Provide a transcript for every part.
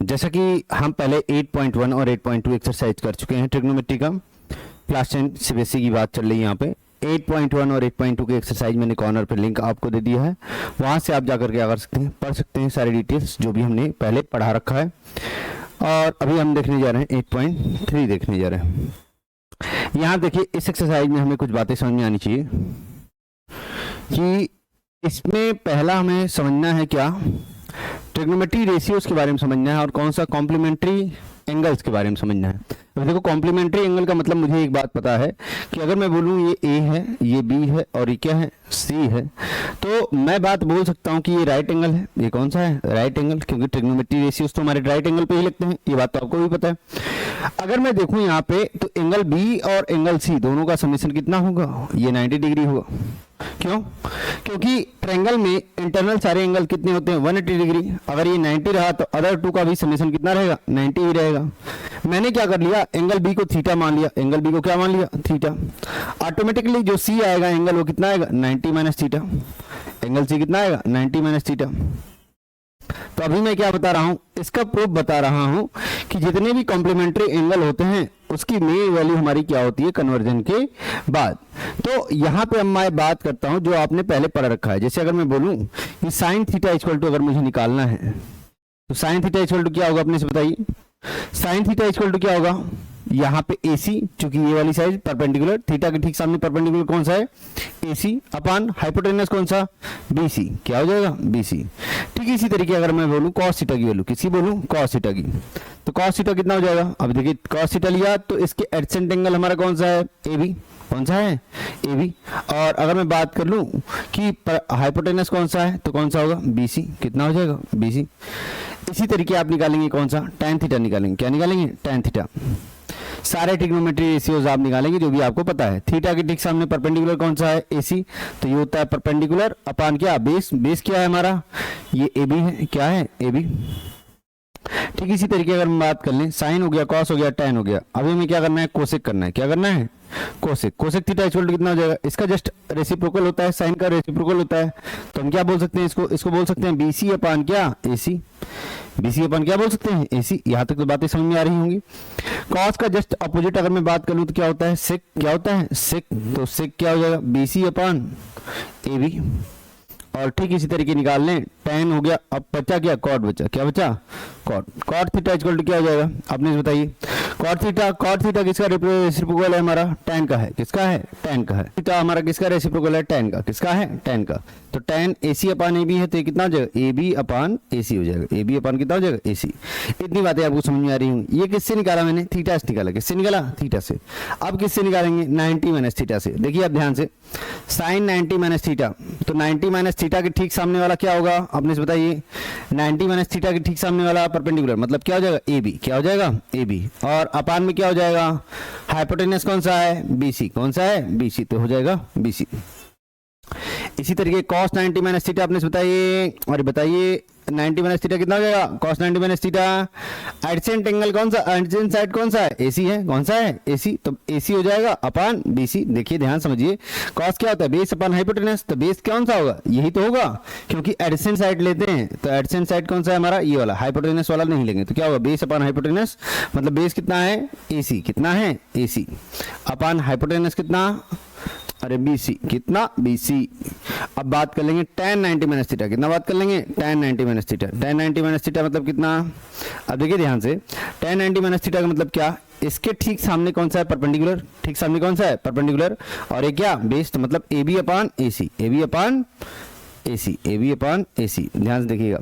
जैसा कि हम पहले 8.1 और 8.2 एक्सरसाइज कर चुके हैं ट्रिग्नोमेट्री का, क्लास 10 सीबीएसई की बात चल रही है यहाँ पे। 8.1 और 8.2 के एक्सरसाइज मैंने कॉर्नर पे लिंक आपको दे दिया है, वहाँ से आप जाकर के कर सकते हैं, पढ़ सकते हैं सारी डिटेल्स जो भी हमने पहले पढ़ा रखा है। और अभी हम देखने जा रहे हैं 8.3 देखने जा रहे हैं। यहाँ देखिए इस एक्सरसाइज में हमें कुछ बातें समझ में आनी चाहिए कि इसमें पहला हमें समझना है क्या, ट्रिग्नोमेट्री रेशियोज के बारे में समझना है और कौन सा कॉम्प्लीमेंट्री एंगल्स के बारे में समझना है। तो देखो कॉम्प्लीमेंट्री एंगल का मतलब मुझे एक बात पता है कि अगर मैं बोलूँ ये ए है, ये बी है और ये क्या है, सी है, तो मैं बात बोल सकता हूँ कि ये राइट एंगल है। ये कौन सा है, राइट एंगल, क्योंकि ट्रिग्नोमेट्री रेशियोज तो हमारे राइट एंगल पे ही लगते हैं, ये बात तो आपको भी पता है। अगर मैं देखूँ यहाँ पे तो एंगल बी और एंगल सी दोनों का समेशन कितना होगा, ये 90 डिग्री होगा। क्यों? क्योंकि ट्रायंगल में इंटरनल सारे एंगल कितने होते हैं, 180 डिग्री। अगर ये 90 रहा तो अदर टू का भी समेशन कितना रहेगा, 90 ही रहेगा। मैंने क्या कर लिया, एंगल बी को थीटा मान लिया, एंगल बी को क्या मान लिया, थीटा। ऑटोमेटिकली जो सी आएगा एंगल वो कितना आएगा, 90 माइनस थीटा। एंगल सी कितना आएगा, 90 माइनस थीटा। तो अभी मैं क्या बता रहा हूं, इसका प्रूफ बता रहा हूं कि जितने भी कॉम्प्लीमेंट्री एंगल होते हैं उसकी मेन वैल्यू हमारी क्या होती है, कन्वर्जन के बाद। तो यहाँ पे मैं बात करता हूं जो आपने पहले पढ़ रखा है। जैसे अगर मैं बोलूं कि साइन थीटा इक्वल टू अगर मुझे निकालना है तो साइन थीटा इक्वल टू क्या होगा, अपने से बताइए। साइन थीटा इक्वल टू क्या होगा, यहाँ पे AC, चूंकि ये वाली साइड परपेंडिकुलर, थीटा के ठीक सामने परपेंडिकुलर कौन सा है, AC अपान हाइपोटेनस कौन सा, BC, क्या हो जाएगा, BC। ठीक इसी तरीके अगर मैं बोलूं कॉस थीटा की वैल्यू, किसी बोलूं कॉस थीटा की, तो कॉस थीटा कितना हो जाएगा। अब देखिए कॉस थीटा लिया तो इसके एडसेंट एंगल हमारा कौन सा है, AB, कौन सा है, AB। और अगर मैं बात कर लूं कि हाइपोटेनस कौन सा है तो कौन सा होगा, BC, कितना हो जाएगा, BC। इसी तरीके आप निकालेंगे कौन सा, tan थीटा निकालेंगे, क्या निकालेंगे, tan थीटा। सारे ट्रिग्नोमेट्री रेशियोज आप निकालेंगे जो भी आपको पता है। थीटा के ठीक सामने परपेंडिकुलर कौन सा है, AC, तो ये होता है परपेंडिकुलर अपान क्या, बेस। बेस क्या है हमारा, ये AB है, क्या है, AB। ठीक इसी तरीके अगर हम बात कर लें, साइन हो गया, कॉस हो गया, टैन हो गया। अभी हमें क्या करना है, कोसेक करना है। क्या करना है, cosec. Cosec theta equal to कितना हो जाएगा, इसका जस्ट रेसिप्रोकल होता है, साइन का रेसिप्रोकल होता है। तो हम क्या बोल सकते हैं इसको बोल सकते हैं BC अपान क्या, AC। BC अपन क्या बोल सकते हैं, AC। यहाँ तक तो बातें समझ में आ रही होंगी। कॉस का जस्ट अपोजिट अगर मैं बात करूं तो क्या होता है, सेक। क्या होता है, सेक। तो सेक क्या हो जाएगा, BC अपान AB। और ठीक इसी तरीके निकाल लें, tan हो गया, अब बचा क्या, कॉट बचा, क्या बचा, cot. Cot theta equal to क्या हो जाएगा, आपने बताइए। कॉट थीटा किसका रेसिप्रोकल है हमारा, tan का है, किसका है, tan का है। थीटा हमारा किसका रेसिप्रोकल है, tan का, किसका है, tan का। तो tan AC अपान AB है, तो ये कितना हो जाएगा, AB अपान AC हो जाएगा। AB अपान कितना हो जाएगा, AC। इतनी बातें आपको समझ में आ रही होंगी। ये किससे निकाला मैंने, थीटा से निकाला। किससे निकाला, थीटा से। अब किससे निकालेंगे, 90 माइनस थीटा से। देखिए आप ध्यान से, साइन 90 माइनस थीटा, तो 90 माइनस थीटा के ठीक सामने वाला क्या होगा, आपने से बताइए। 90 माइनस थीटा के ठीक सामने वाला परपेंडिकुलर मतलब क्या हो जाएगा, AB। क्या हो जाएगा, AB। और अपान में क्या हो जाएगा, हाइपोटेनस कौन सा है, BC। कौन सा है, BC, तो हो जाएगा BC। इसी तरीके cos 90 माइनस थीटा आपने बताइए, और बताइए 90 माइनस थीटा कितना हो जाएगा, cos 90 माइनस थीटा। एडजेंट एंगल कौन सा, एडजेंट साइड कौन सा है, AC है, कौन सा है, AC। तो AC हो जाएगा अपान BC। देखिए ध्यान समझिए, cos क्या होता है, बेस अपान हाइपोटेनस। तो बेस कौन सा होगा, यही तो होगा, क्योंकि एडजेंट साइड लेते हैं। तो एडजेंट साइड कौन सा है हमारा, ये वाला, हाइपोटेनस वाला नहीं लेंगे। तो क्या होगा, बेस अपान हाइपोटेनस, मतलब बेस कितना है, AC, कितना है, AC अपान हाइपोटेनस कितना, अरे BC, कितना, BC। अब बात कर लेंगे tan 90 माइनस थीटा, कितना बात कर लेंगे, tan 90 minus theta. tan 90 minus theta मतलब कितना, अब देखिए ध्यान से, tan 90 माइनस थीटा का मतलब क्या, इसके ठीक सामने कौन सा है, परपेंडिकुलर। ठीक सामने कौन सा है, परपेंडिकुलर। और ये क्या, बेस, तो मतलब AB upon AC, AB upon AC, AB upon AC। ध्यान से देखिएगा।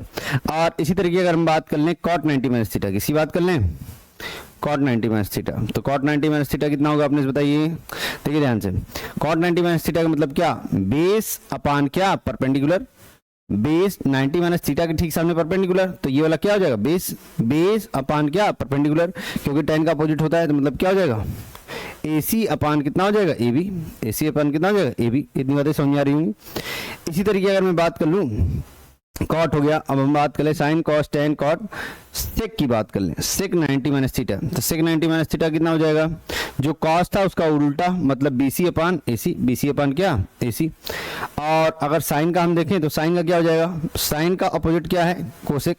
और इसी तरीके अगर हम बात कर लें cot 90 माइनस थीटा, किसी बात कर लें, cot 90 माइनस थीटा, तो cot 90 माइनस थीटा कितना होगा, आपने बताइए। देखिए ध्यान से, cot 90 माइनस थीटा का मतलब क्या, बेस अपान क्या, परपेंडिकुलर। बेस 90 माइनस थीटा के ठीक सामने परपेंडिकुलर, तो ये वाला क्या हो जाएगा, बेस। बेस अपान क्या, परपेंडिकुलर, क्योंकि tan का अपोजिट होता है, तो मतलब क्या हो जाएगा, AC अपान कितना हो जाएगा, AB। AC अपान कितना हो जाएगा, AB। इतनी बातें समझ आ रही होंगी। इसी तरीके अगर मैं बात कर लूँ, कॉट हो गया। अब हम बात कर ले साइन कॉस टेन कॉट, सेक की बात कर लें, सेक 90 माइनस थीटा। तो सेक 90 माइनस थीटा कितना हो जाएगा, जो कॉस था उसका उल्टा, मतलब BC अपान AC। BC अपान क्या, AC। और अगर साइन का हम देखें तो साइन का क्या हो जाएगा, साइन का अपोजिट क्या है, कोसेक।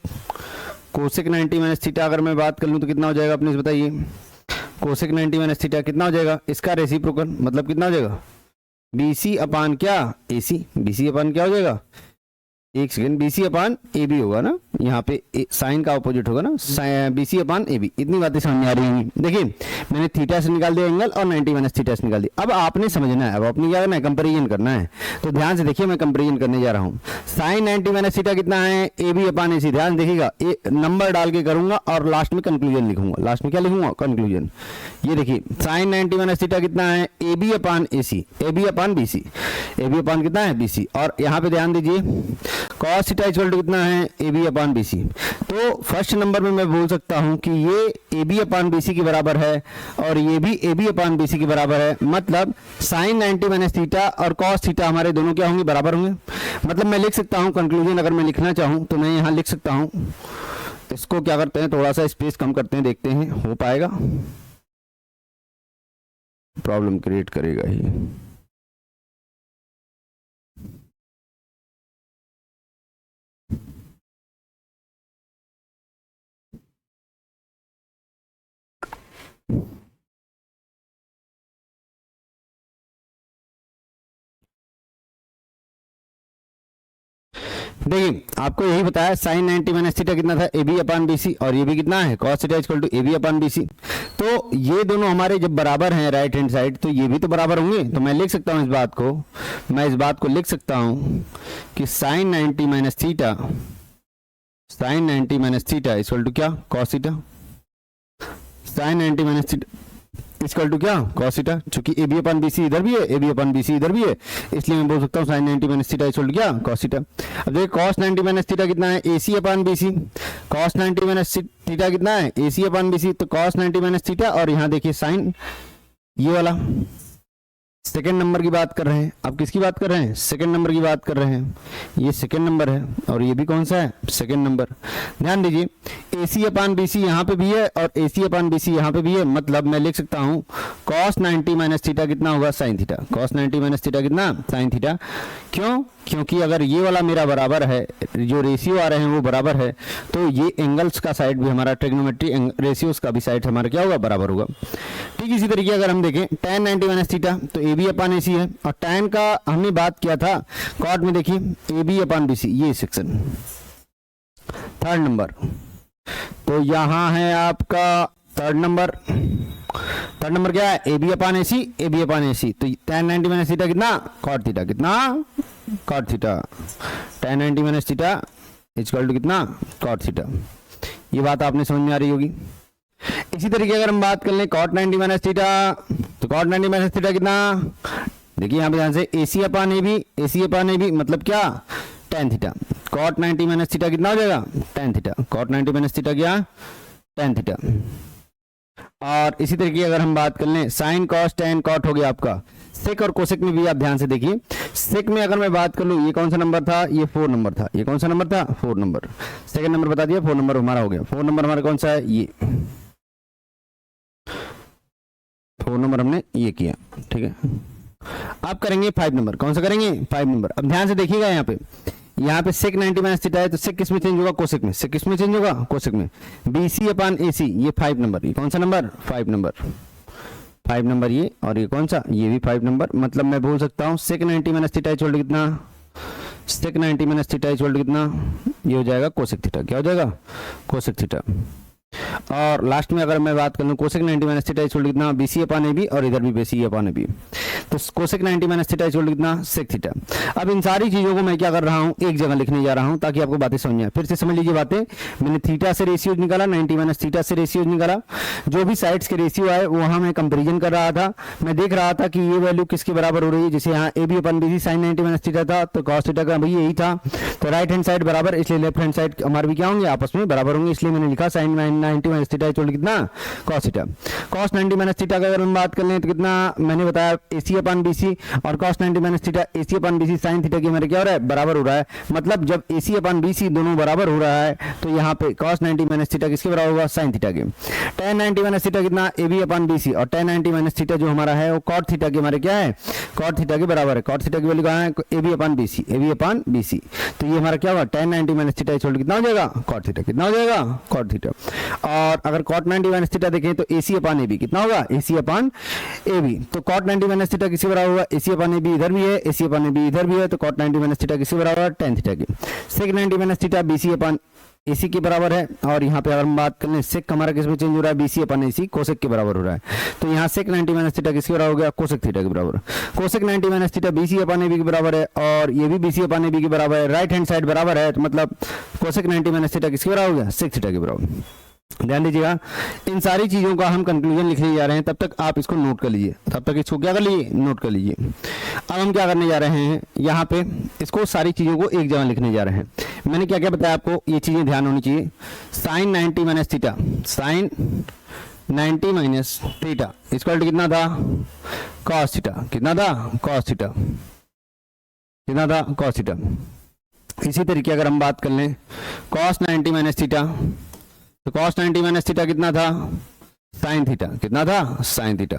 कोसेक 90 माइनस थीटा अगर मैं बात कर लूँ तो कितना हो जाएगा अपने से बताइए, कोसेक 90 माइनस थीटा कितना हो जाएगा, इसका रेसिप्रोकल मतलब कितना हो जाएगा, BC अपान क्या AC, BC अपान क्या हो जाएगा, एक सेकेंड, BC अपान AB होगा ना, यहाँ पे साइन का ऑपोजिट होगा ना, BC अपान AB। इतनी बातें समझ में आ रही होंगी। देखिए मैंने थीटा से निकाल दिया एंगल और 90 माइनस थीटा से निकाल दिया। अब आपने समझना है, अब आपने क्या करना है, कंपेरिजन करना है। तो ध्यान से देखिए, मैं कंपेरिजन करने जा रहा हूँ। साइन 90 माइनस थीटा कितना है, AB अपान AC। ध्यान देखिएगा, नंबर डाल के करूंगा और लास्ट में कंक्लूजन लिखूंगा। लास्ट में क्या लिखूंगा, कंक्लूजन। ये देखिए साइन 90 माइनस थीटा कितना है, AB upon AC, AB upon BC, AB अपान कितना है BC। और यहाँ पे ध्यान दीजिए cos थीटा इक्वल टू कितना है, AB अपान BC। तो फर्स्ट नंबर में मैं बोल सकता हूं कि ये AB अपान BC के बराबर है और ये भी AB अपान BC के बराबर है। मतलब साइन 90 माइनस थीटा और cos थीटा हमारे दोनों क्या होंगे, बराबर होंगे। मतलब मैं लिख सकता हूं कंक्लूजन, अगर मैं लिखना चाहूं तो मैं यहां लिख सकता हूं। इसको क्या करते हैं, थोड़ा सा स्पेस कम करते हैं, देखते हैं हो पाएगा, प्रॉब्लम क्रिएट करेगा ही। देखिए आपको यही बताया साइन 90 माइनस थीटा कितना था, AB अपान BC, और ये भी कितना है cos theta equal to AB upon BC। तो ये दोनों हमारे जब बराबर हैं राइट हैंड साइड, तो ये भी तो बराबर होंगे। तो मैं लिख सकता हूँ इस बात को, मैं इस बात को लिख सकता हूँ कि sine 90 minus theta, sine 90 minus theta equal to क्या, cos theta. Sine 90 minus theta equal to क्या, cos थीटा। चूंकि AB अपान BC इधर भी है, AB अपान BC इधर भी है, इसलिए मैं बोल सकता हूँ sine 90 minus theta equal to क्या, cos थीटा। अब देखिए cos 90 माइनस थीटा कितना है, AC upon BC। cos 90 minus theta कितना है, AC अपान BC। तो cos 90 माइनस थीटा, और यहाँ देखिए साइन, ये वाला सेकेंड नंबर की बात कर रहे हैं। आप किसकी बात कर रहे हैं, सेकेंड नंबर की बात कर रहे हैं। ये सेकेंड नंबर है और ये भी कौन सा है, सेकेंड नंबर। ध्यान दीजिए AC अपान BC यहाँ पे भी है और AC अपान BC यहाँ पे भी है। मतलब मैं लिख सकता हूँ cos 90 माइनस थीटा कितना होगा, sine theta. cos 90 minus theta कितना, साइन थीटा। क्यों, क्योंकि अगर ये वाला मेरा बराबर है, जो रेशियो आ रहे हैं वो बराबर है, तो ये एंगल्स का साइड भी हमारा, ट्रिग्नोमेट्री रेशियोज का भी साइड हमारा क्या होगा, बराबर होगा। ठीक इसी तरीके अगर हम देखें tan 90 माइनस थीटा, तो AB अपान AC है, और tan का हमने बात किया था कॉट में, देखिए AB अपान BC, ये सेक्शन थर्ड नंबर। तो यहाँ है आपका थर्ड नंबर। थर्ड नंबर क्या है, AB upon AC, AB upon AC। तो tan 90 माइनस थीटा कितना, cot थीटा कितना, cot theta. tan 90 minus theta equal to कितना, cot थीटा। ये बात आपने समझ में आ रही होगी। इसी तरीके अगर हम बात कर लें cot 90 माइनस थीटा, तो cot 90 माइनस थीटा कितना, देखिए यहाँ पे ध्यान से AC अपान AB, AC अपान AB मतलब क्या, tan theta. cot 90 minus theta कितना हो जाएगा, tan theta. cot 90 minus theta क्या, tan थीटा। और इसी तरीके अगर हम बात कर लें साइन कॉस tan cot हो गया आपका। सेक और कोसेक में भी आप ध्यान से देखिए, सेक में अगर मैं बात कर लूँ, ये कौन सा नंबर था, ये 4 नंबर था। ये कौन सा नंबर था, 4 नंबर। सेकंड नंबर बता दिया, 4 नंबर हमारा हो गया। 4 नंबर हमारा कौन सा है, ये 4 नंबर हमने ये किया, ठीक है। अब करेंगे 5 नंबर, कौन सा करेंगे, 5 नंबर। अब ध्यान से देखिएगा यहाँ पे सेक 90 माइनस थीटा है, तो सेक किस में चेंज होगा, कोसेक में। सेक किस में चेंज होगा, कोसेक में। BC अपान AC, ये 5 नंबर। ये कौन सा नंबर, 5 नंबर। 5 नंबर ये, और ये कौन सा, ये भी 5 नंबर। मतलब मैं बोल सकता हूँ सेक 90 माइनस थीटा इक्वल टू कितना, सेक 90 माइनस थीटा इक्वल टू कितना, ये हो जाएगा कोसेक थीटा। क्या हो जाएगा, कोसेक थीटा। और लास्ट में अगर मैं बात कर लूँ cosec 90 minus theta equal to कितना, BC अपान AB, और इधर भी BC अपान AB। तो cosec 90 minus theta equal to कितना, सेक थीटा। अब इन सारी चीजों को मैं क्या कर रहा हूँ, एक जगह लिखने जा रहा हूँ ताकि आपको बातें समझ आए। फिर से समझ लीजिए बातें। मैंने थीटा से रेशियो निकाला, 90 माइनस थीटा से रेशियो निकाला। जो भी साइड्स के रेशियो आए वहां मैं कंपेरिजन कर रहा था। मैं देख रहा था कि ये वैल्यू किसके बराबर हो रही है। जैसे यहाँ AB upon BC sign 90 minus theta था, तो cos थीटा का भी यही था। तो राइट हैंड साइड बराबर, इसलिए लेफ्ट हैंड साइड हमारे भी क्या होंगे, आपस में बराबर होंगे। इसलिए मैंने लिखा साइन 90 माइनस थीटा कितना, cos theta. cos 90 minus theta का अगर हम बात कर लें तो कितना, मैंने बताया AC अपन BC और cos 90 माइनस थीटा AC अपन BC sin थीटा की हमारे क्या हो रहा है, बराबर हो रहा है। मतलब जब AC अपन BC दोनों बराबर हो रहा है तो यहाँ पे cos 90 माइनस थीटा किसके बराबर होगा, sin थीटा के। tan 90 माइनस थीटा कितना, AB अपन BC, और tan 90 माइनस थीटा जो हमारा है वो cot थीटा के हमारे क्या है, cot थीटा के बराबर है। cot थीटा की वैल्यू कहाँ है, AB अपन BC, AB अपन BC। तो ये हमारा क्या होगा, tan 90 माइनस थीटा इक्वल कितना हो जाएगा, cot थीटा। कितना हो जाएगा, cot थीटा। और अगर cot 90 माइनस थीटा देखें तो AC अपन AB कितना होगा, AC अपन AB। तो cot 90 माइनस थीटा किसके बराबर होगा, AC अपन AB इधर भी है, AC अपन AB इधर भी है, तो cot 90 माइनस थीटा किसके बराबर है, tan थीटा की। sec 90 माइनस थीटा BC अपन AC के बराबर है। और यहाँ पे अगर हम बात कर लें sec हमारा किस में चेंज हो रहा है, BC अपन AC कोसेक के बराबर हो रहा है। तो यहाँ sec 90 माइनस थीटा किसके बराबर हो गया, कोसेक थीटा के बराबर। कोसेक 90 माइनस थीटा BC अपन AB के बराबर है और ये भी BC अपन AB के बराबर है, राइट हैंड साइड बराबर है, तो मतलब कोसेक 90 माइनस थीटा किसके बराबर हो गया, sec थीटा के बराबर। ध्यान दीजिएगा, इन सारी चीजों का हम कंक्लूजन लिखने जा रहे हैं, तब तक आप इसको नोट कर लीजिए, तब तक इसको क्या कर लीजिए, नोट कर लीजिए। अब हम क्या करने जा रहे हैं, यहाँ पे इसको सारी चीजों को एक जगह लिखने जा रहे हैं। मैंने क्या क्या बताया आपको, ये चीजें ध्यान होनी चाहिए। sin 90 minus theta, sin 90 minus theta equal to कितना था, cos थीटा। कितना था, cos थीटा। कितना था, cos थीटा। इसी तरीके अगर हम बात कर लें cos 90 माइनस थीटा, तो cos 90 माइनस थीटा कितना था, sin थीटा। कितना था, sin theta.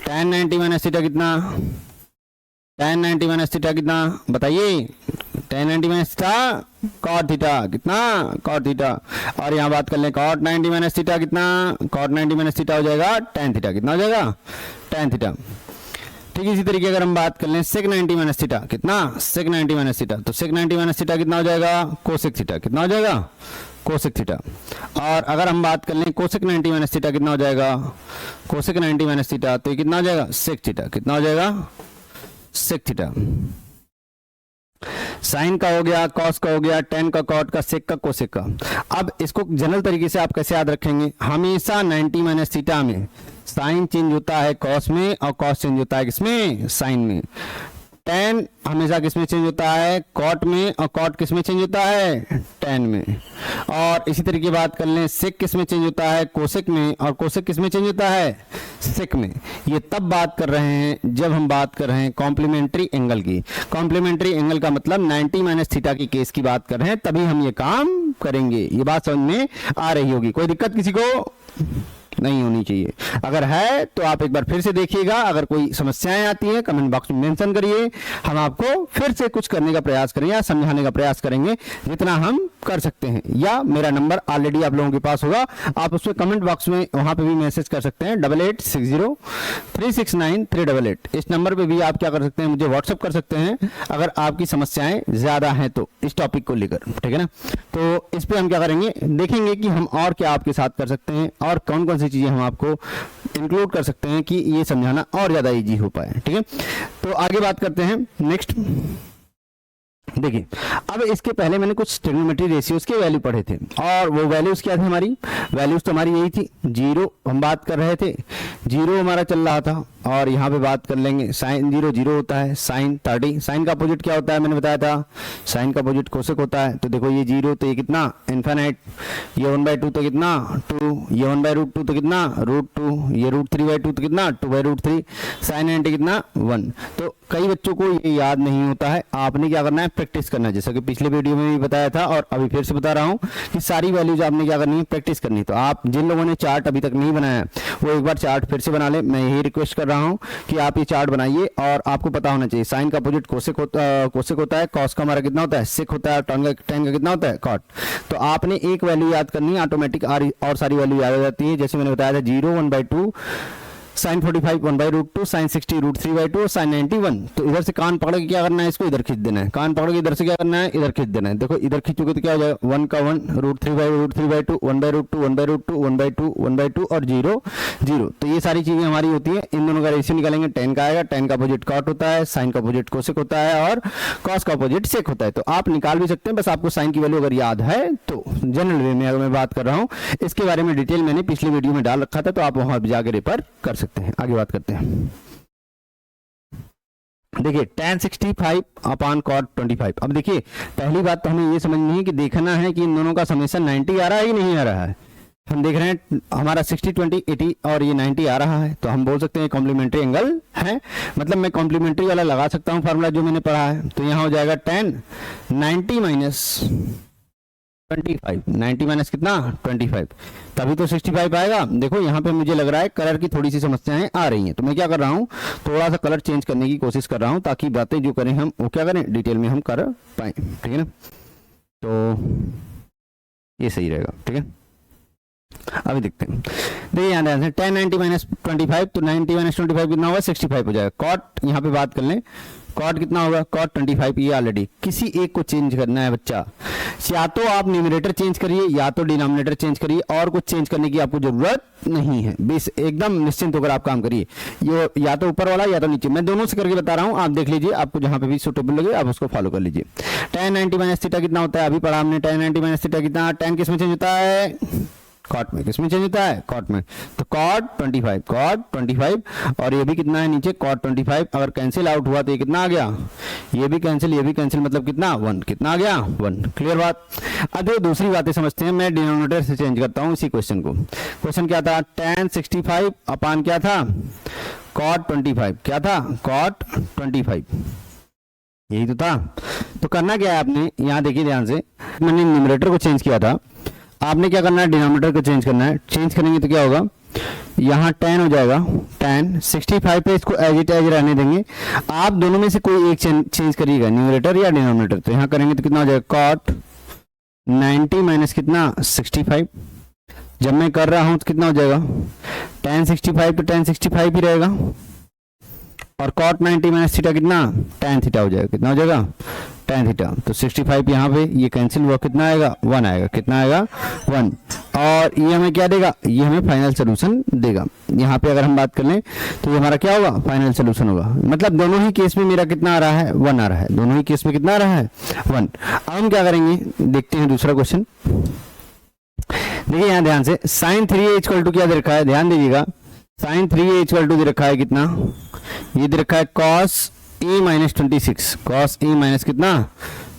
tan 90 minus theta कितना, tan 90 माइनस थीटा कितना बताइए, tan 90 minus theta cot theta. कितना, cot थीटा। और यहाँ बात कर लें cot 90 माइनस थीटा कितना, cot 90 माइनस थीटा हो जाएगा tan थीटा। कितना हो जाएगा, tan थीटा। ठीक है, इसी तरीके अगर हम बात कर लें sec 90 माइनस थीटा कितना, sec 90 माइनस थीटा, तो sec 90 माइनस थीटा कितना हो जाएगा, cosec थीटा। कितना हो जाएगा, cosec थीटा। और अगर हम बात कर लें cosec 90 माइनस थीटा कितना हो जाएगा, cosec 90 माइनस थीटा, तो ये कितना हो जाएगा, sec थीटा। कितना हो जाएगा, sec थीटा। साइन का हो गया, कॉस का हो गया, टेन का, कॉट का, सेक का, कोसेक का। अब इसको जनरल तरीके से आप कैसे याद रखेंगे, हमेशा 90 माइनस थीटा में साइन चेंज होता है कॉस में और कॉस चेंज होता है किसमें, साइन में। टेन हमेशा किसमें चेंज होता है, कॉट में, और कॉट किसमें चेंज होता है, टेन में। और इसी तरीके बात कर लें सेक किसमें चेंज होता है, कोसेक में, और कोसेक किसमें चेंज होता है, सेक में। ये तब बात कर रहे हैं जब हम बात कर रहे हैं कॉम्प्लीमेंट्री एंगल की। कॉम्प्लीमेंट्री एंगल का मतलब 90 माइनस थीटा की केस की बात कर रहे हैं, तभी हम ये काम करेंगे। ये बात समझ में आ रही होगी, कोई दिक्कत किसी को नहीं होनी चाहिए। अगर है तो आप एक बार फिर से देखिएगा, अगर कोई समस्याएं आती हैं कमेंट बॉक्स में मेंशन करिए, हम आपको फिर से कुछ करने का प्रयास करेंगे या समझाने का प्रयास करेंगे जितना हम कर सकते हैं। या मेरा नंबर ऑलरेडी आप लोगों के पास होगा, आप उसमें कमेंट बॉक्स में वहां पे भी मैसेज कर सकते हैं 8860369388। इस नंबर पे भी आप क्या कर सकते हैं, मुझे व्हाट्सअप कर सकते हैं अगर आपकी समस्याएं ज्यादा हैं तो, इस टॉपिक को लेकर, ठीक है ना। तो इस पे हम क्या करेंगे, देखेंगे कि हम और क्या आपके साथ कर सकते हैं और कौन कौन सी चीजें हम आपको इंक्लूड कर सकते हैं कि ये समझाना और ज्यादा इजी हो पाए, ठीक है। तो आगे बात करते हैं नेक्स्ट। देखिए, अब इसके पहले मैंने कुछ ट्रिग्नोमेट्री रेशियोज के वैल्यू पढ़े थे, और वो वैल्यूज क्या थी, हमारी वैल्यूज तो हमारी यही थी। जीरो हम बात कर रहे थे, जीरो हमारा चल रहा था, और यहाँ पे बात कर लेंगे साइन जीरो जीरो होता है, साइन 30, साइन का अपोजिट क्या होता है मैंने बताया था, साइन का अपोजिट कोसेक होता है। तो देखो ये जीरो तो ये कितना इनफाइनाइट, ये 1/2 तो कितना 2, ये 1/√2 तो कितना √2, ये √3/2 तो कितना 2/√3, साइन 90 कितना 1। तो कई बच्चों को ये याद नहीं होता है, आपने क्या करना है, प्रैक्टिस करना है, जैसा कि पिछले वीडियो में भी बताया था और अभी फिर से बता रहा हूँ कि सारी वैल्यूज आपने क्या करनी है, प्रैक्टिस करनी है। तो आप जिन लोगों ने चार्ट अभी तक नहीं बनाया वो एक बार चार्ट फिर से बना ले, मैं यही रिक्वेस्ट कर रहा हूं कि आप ये चार्ट बनाइए। और आपको पता होना चाहिए साइन का अपोजिट कोसेक होता है, कॉस का हमारा कितना होता है, सेक होता है, टेन का कितना होता है, कॉट। तो आपने एक वैल्यू याद करनी है, ऑटोमेटिक और सारी वैल्यू याद हो जाती है। जैसे मैंने बताया था 0 1/2, साइन 45 1/√2, साइन 60 √3/2 और साइन 90 1। तो इधर से कान पकड़ के क्या करना है, इसको इधर खींच देना है, कान पकड़ के इधर से क्या करना है, इधर खींच देना है। देखो इधर खींचोगे तो क्या हो जाएगा, 1 का 1 √3/2 1/√2 1/√2 1/2 1/2 और 0 0। तो ये सारी चीजें हमारी होती है। इन दोनों का रेशियो निकालेंगे, 10 का आएगा, 10 का अपोजिट कॉट होता है, साइन का अपोजिट कोसेक होता है और कॉस का अपोजिट सेक होता है। तो आप निकाल भी सकते हैं, बस आपको साइन की वैल्यू अगर याद है तो। जनरल वे में अगर मैं बात कर रहा हूँ, इसके बारे में डिटेल मैंने पिछली वीडियो में डाल रखा था, तो आप वहां जाकर रेफर कर सकते हैं। आगे बात करते हैं। देखिए tan 65 अपॉन cot 25। अब देखिए पहली बात तो हमें ये समझनी है कि देखना है कि इन दोनों का समेशन 90 आ रहा है कि नहीं आ रहा है। हम देख रहे हैं हमारा 60 20 80 और ये 90 आ रहा है, तो हम बोल सकते हैं कॉम्प्लीमेंट्री एंगल है। मतलब मैं कॉम्प्लीमेंट्री वाला लगा सकता हूँ फार्मूला जो मैंने पढ़ा है। तो यहाँ हो जाएगा 10 90 माइनस 25, 90 माइनस कितना 25, तभी तो 65 आएगा। देखो यहाँ पे मुझे लग रहा है कलर की थोड़ी सी समस्याएं आ रही हैं, तो मैं क्या कर रहा हूँ, थोड़ा सा कलर चेंज करने की कोशिश कर रहा हूँ ताकि बातें जो करें हम वो क्या करें, डिटेल में हम कर पाए। ठीक है ना, तो ये सही रहेगा। ठीक है, अभी देखते हैं। देखिए यहाँ ध्यान से 10 90 माइनस 25, तो 90 माइनस 25 कितना होगा 65 हो जाएगा। कॉट यहाँ पे बात कर लें, कॉट कितना होगा, कॉट 25, ये ऑलरेडी किसी एक को चेंज करना है बच्चा। या तो आप न्यूमरेटर चेंज करिए या तो डिनोमिनेटर चेंज करिए, और कुछ चेंज करने की आपको जरूरत नहीं है। बेस एकदम निश्चिंत होकर आप काम करिए, ये या तो ऊपर वाला या तो नीचे, मैं दोनों से करके बता रहा हूं, आप देख लीजिए, आपको जहां पे भी सूटेबल लगे आप उसको फॉलो कर लीजिए। 10 90 माइनस थीटा कितना होता है, अभी पढ़ा हमने। 10 90 माइनस थीटा कितना, 10 किस में चेंज होता है, कॉट में। किस में चेंज होता है, कॉट में। तो कॉट 25, कॉट 25, और ये भी कितना है नीचे, कॉट 25। अगर कैंसिल आउट हुआ तो ये कितना आ गया, ये भी कैंसिल, मतलब कितना 1, कितना आ गया 1। क्लियर बात। अब दूसरी बातें समझते हैं, मैं डिनोमिनेटर से चेंज करता हूं इसी क्वेश्चन को। क्वेश्चन क्या था, tan 65 अपान क्या था, कॉट 25, क्या था, कॉट 25, यही तो था। तो करना क्या है आपने, यहाँ देखिए ध्यान से, मैंने न्यूमरेटर को चेंज किया था, आपने क्या करना है, डिनोमिनेटर को चेंज करना है। चेंज करेंगे तो क्या होगा, यहाँ 10 हो जाएगा, tan 65 पे इसको एज इट एज रहने देंगे। आप दोनों में से कोई एक चेंज करिएगा, न्यूमरेटर या डिनोमिनेटर। तो यहाँ करेंगे तो कितना हो जाएगा, कॉट 90 माइनस कितना 65। जब मैं कर रहा हूं तो कितना हो जाएगा, tan 65 तो tan 65 ही रहेगा, और cot 90 माइनस थीटा कितना, tan थीटा हो जाएगा, कितना हो जाएगा, tan थीटा। तो 65 यहाँ पे ये कैंसिल हुआ, कितना आएगा 1 आएगा, कितना आएगा 1। और ये हमें क्या देगा, ये हमें फाइनल सोल्यूशन देगा। यहाँ पे अगर हम बात कर लें तो ये हमारा क्या होगा, फाइनल सोल्यूशन होगा। मतलब दोनों ही केस में मेरा कितना आ रहा है, 1 आ रहा है, दोनों ही केस में कितना आ रहा है 1। अब हम क्या करेंगे, देखते हैं दूसरा क्वेश्चन। देखिए यहाँ ध्यान से, sin 3a इक्वल टू क्या दे रखा है, ध्यान दीजिएगा, sin 3a इक्वल टू दे रखा है कितना, ये दे रखा है cos a minus 26, cos a minus कितना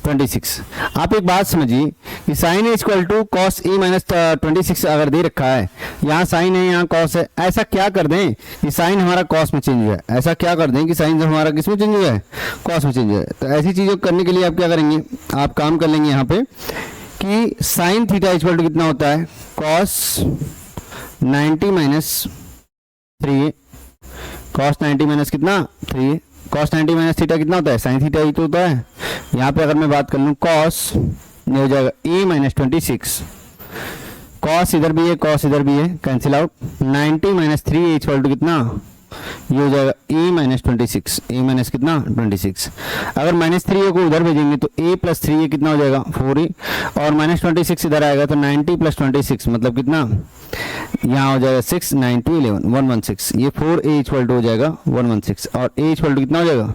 26। आप एक बात समझिए कि sin a equal to cos a minus 26 अगर दे रखा है, यहाँ sin है यहाँ cos है, ऐसा क्या कर दें कि sin हमारा cos में चेंज हुआ है, ऐसा क्या कर दें कि sin हमारा किस में चेंज हुआ है, cos में चेंज हुआ है। तो ऐसी चीज़ों करने के लिए आप क्या करेंगे, आप काम कर लेंगे यहाँ पे कि sin थीटा इक्वल टू कितना होता है, cos 90 minus 3a, cos 90 minus कितना 3a, cos 90 माइनस थीटा कितना होता है, sin थीटा ही तो होता है। यहाँ पे अगर मैं बात कर लूँ cos, ये हो जाएगा a माइनस 26, cos इधर भी है cos इधर भी है, cancel out. 90 minus 3a equal to कितना, ये हो जाएगा a माइनस 26, a माइनस कितना 26। अगर माइनस 3a को उधर भेजेंगे तो a प्लस 3a कितना हो जाएगा 4a, और माइनस 26 इधर आएगा तो 90 प्लस 26 मतलब कितना, यहाँ हो जाएगा 6 9 2 11 116, ये 4a इक्वल टू हो जाएगा 116, और a इक्वल टू कितना हो जाएगा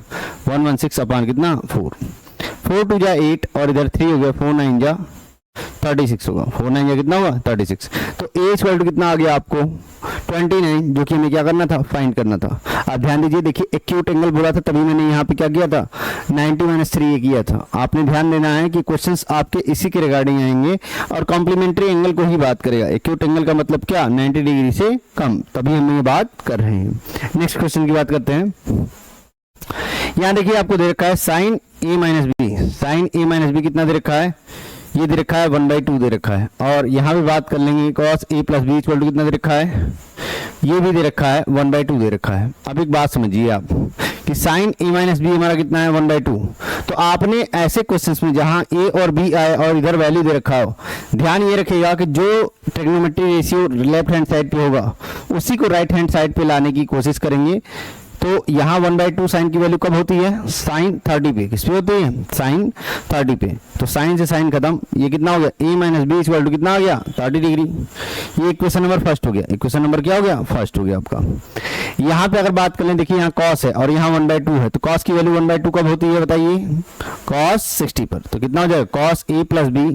116 अपान कितना 4 4 2 जा 8, और इधर 3 हो गया, 4 9 जा 36 होगा, 4 9 जा कितना होगा 36। तो a इक्वल टू कितना आ गया आपको 29, जो कि हमें क्या करना था, फाइंड करना था। आप ध्यान दीजिए, देखिए एक्यूट एंगल बोला था तभी मैंने यहाँ पे क्या किया था 90 माइनस 3a किया था। आपने ध्यान देना है कि क्वेश्चंस आपके इसी के रिगार्डिंग आएंगे और कॉम्प्लीमेंट्री एंगल को ही बात करेगा। एक्यूट एंगल का मतलब क्या, 90 डिग्री से कम, तभी हम ये बात कर रहे हैं। नेक्स्ट क्वेश्चन की बात करते हैं। यहाँ देखिए आपको दे रखा है sine a minus b, sine a minus b कितना दे रखा है, ये दे रखा है 1/2 दे रखा है, और यहाँ भी बात कर लेंगे cos a plus B equal to कितना दे रखा है, ये भी दे रखा है 1/2 दे रखा है। अब एक बात समझिए आप कि साइन a माइनस बी हमारा कितना है 1/2। तो आपने ऐसे क्वेश्चंस में जहां a और b आए और इधर वैल्यू दे रखा हो, ध्यान ये रखिएगा कि जो trigonometry ratio left hand side पे होगा उसी को राइट हैंड साइड पे लाने की कोशिश करेंगे। तो यहाँ 1/2 साइन की वैल्यू कब होती है, साइन 30 पे, किस पे होती है, साइन 30 पे। तो साइन से साइन खत्म, ये कितना हो गया a minus b equal to कितना आ गया 30 डिग्री। ये इक्वेशन नंबर फर्स्ट हो गया, इक्वेशन नंबर क्या हो गया फर्स्ट हो गया आपका। यहाँ पे अगर बात कर लें, देखिए यहाँ cos है और यहाँ 1/2 है, तो cos की वैल्यू 1/2 कब होती है बताइए, cos 60 पर। तो कितना हो जाएगा cos a plus B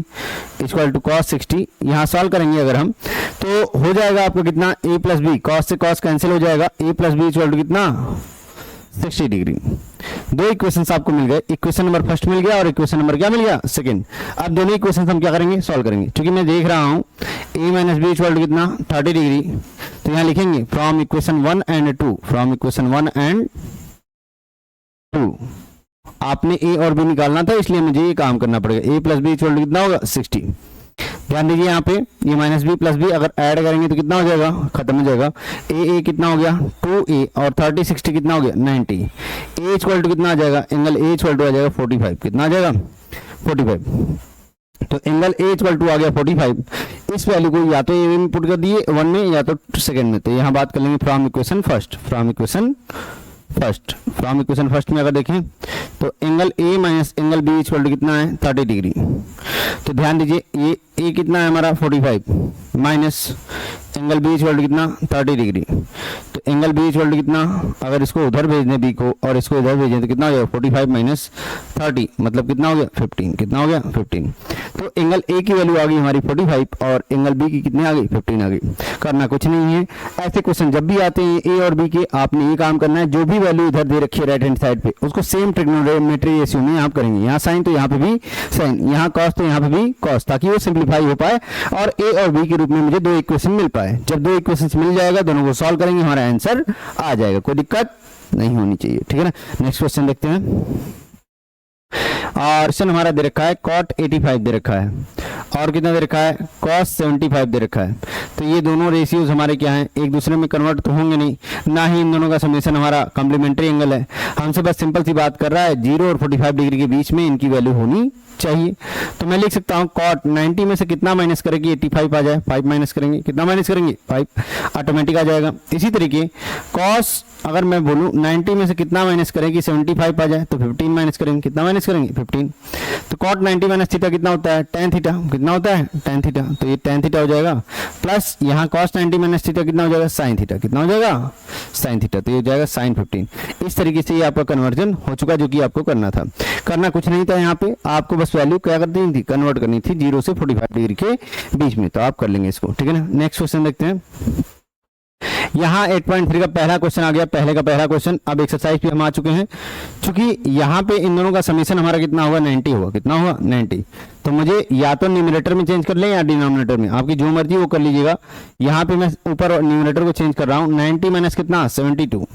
equal to cos 60। यहाँ सॉल्व करेंगे अगर हम तो हो जाएगा आपको कितना a प्लस बी, cos से cos कैंसिल हो जाएगा, a plus B equal to कितना 60 डिग्री। दो इक्वेशंस आपको मिल गए, इक्वेशन नंबर फर्स्ट मिल गया और इक्वेशन नंबर क्या मिल गया, सेकंड। अब दोनों इक्वेशंस हम क्या करेंगे, सॉल्व करेंगे। क्योंकि मैं देख रहा हूं a minus b equal to कितना 30 डिग्री, तो यहाँ लिखेंगे from equation 1 and 2, from equation 1 and 2। आपने a और b निकालना था, इसलिए मुझे ये काम करना पड़ेगा। a plus B equal to कितना होगा 60। ध्यान दीजिए यहाँ पे ये माइनस बी प्लस बी अगर ऐड करेंगे तो कितना हो जाएगा, खत्म हो जाएगा। ए कितना हो गया 2a और 30 60 कितना हो गया 90। ए इक्वल टू कितना आ जाएगा, एंगल ए इक्वल टू आ जाएगा 45। कितना आ जाएगा 45। तो एंगल ए इक्वल टू आ गया 45। इस वैल्यू को या तो ए में पुट कर दिए 1 में या तो सेकंड में। तो यहाँ बात कर लेंगे from equation first, from equation first, from equation first में अगर देखें तो angle A minus angle B equal to कितना है 30 डिग्री। तो ध्यान दीजिए ये ए कितना है हमारा 45 minus angle B equal to कितना 30 डिग्री। तो एंगल बी इक्वल टू कितना, अगर इसको उधर भेज दें बी को और इसको इधर भेजें तो कितना हो जाएगा 45 माइनस 30 मतलब कितना हो गया 15। कितना हो गया 15। तो एंगल ए की वैल्यू आ गई हमारी 45 और एंगल बी की कितनी आ गई 15 आ गई। करना कुछ नहीं है, ऐसे क्वेश्चन जब भी आते हैं ए और बी के, आपने ये काम करना है जो भी वैल्यू इधर दे रखी है राइट हैंड साइड पे उसको सेम ट्रिग्नोमेट्री रेशियो में आप करेंगे। यहाँ साइन तो यहाँ पे भी साइन, यहाँ कॉस तो यहाँ पे भी कॉस, ताकि वो सिंप्लीफाई हो पाए और ए और बी के रूप में मुझे दो इक्वेशन मिल पाए। जब दो इक्वेशन मिल जाएगा दोनों को सॉल्व करेंगे, हमारा आंसर आ जाएगा, कोई दिक्कत नहीं होनी चाहिए। ठीक है ना, नेक्स्ट क्वेश्चन देखते हैं। और क्वेश्चन हमारा दे रखा है cot 85 दे रखा है और कितना दे रखा है cos 75 दे रखा है। तो ये दोनों रेशियोज हमारे क्या हैं, एक दूसरे में कन्वर्ट तो होंगे नहीं, ना ही इन दोनों का समेशन हमारा कॉम्प्लीमेंट्री एंगल है। हमसे बस सिंपल सी बात कर रहा है 0 और 45 डिग्री के बीच में इनकी वैल्यू होनी चाहिए। तो मैं लिख सकता हूं cot 90 में से कितना माइनस करेंगे 85 आ जाए, 5 माइनस करेंगे, कितना माइनस करेंगे 5, ऑटोमेटिक आ जाएगा। इसी तरीके cos अगर मैं बोलूं 90 में से कितना माइनस करेंगे 75 आ जाए तो 15 माइनस करेंगे, कितना माइनस करेंगे 15। तो cot 90 माइनस थीटा कितना होता है tan थीटा, कितना होता है tan थीटा, तो ये tan थीटा हो जाएगा प्लस यहाँ cos 90 माइनस थीटा कितना हो जाएगा sin थीटा, कितना हो जाएगा sin थीटा, तो ये हो जाएगा sin 15। इस तरीके से ये आपका कन्वर्जन हो चुका जो कि आपको करना था। करना कुछ नहीं था, यहाँ पे आपको बस वैल्यू क्या कर देनी थी, कन्वर्ट करनी थी 0 से 45 डिग्री के बीच में। तो आप कर लेंगे इसको, ठीक है ना। नेक्स्ट क्वेश्चन देखते हैं। यहाँ 8.3 का पहला क्वेश्चन आ गया, पहले का पहला क्वेश्चन। अब एक्सरसाइज पे हम आ चुके हैं, क्योंकि यहाँ पे इन दोनों का समेशन हमारा कितना होगा 90 होगा, कितना होगा 90। तो मुझे या तो न्यूमरेटर में चेंज कर लें या डिनोमिनेटर में, आपकी जो मर्जी वो कर लीजिएगा। यहाँ पे मैं ऊपर न्यूमरेटर को चेंज कर रहा हूँ, 90 माइनस कितना 72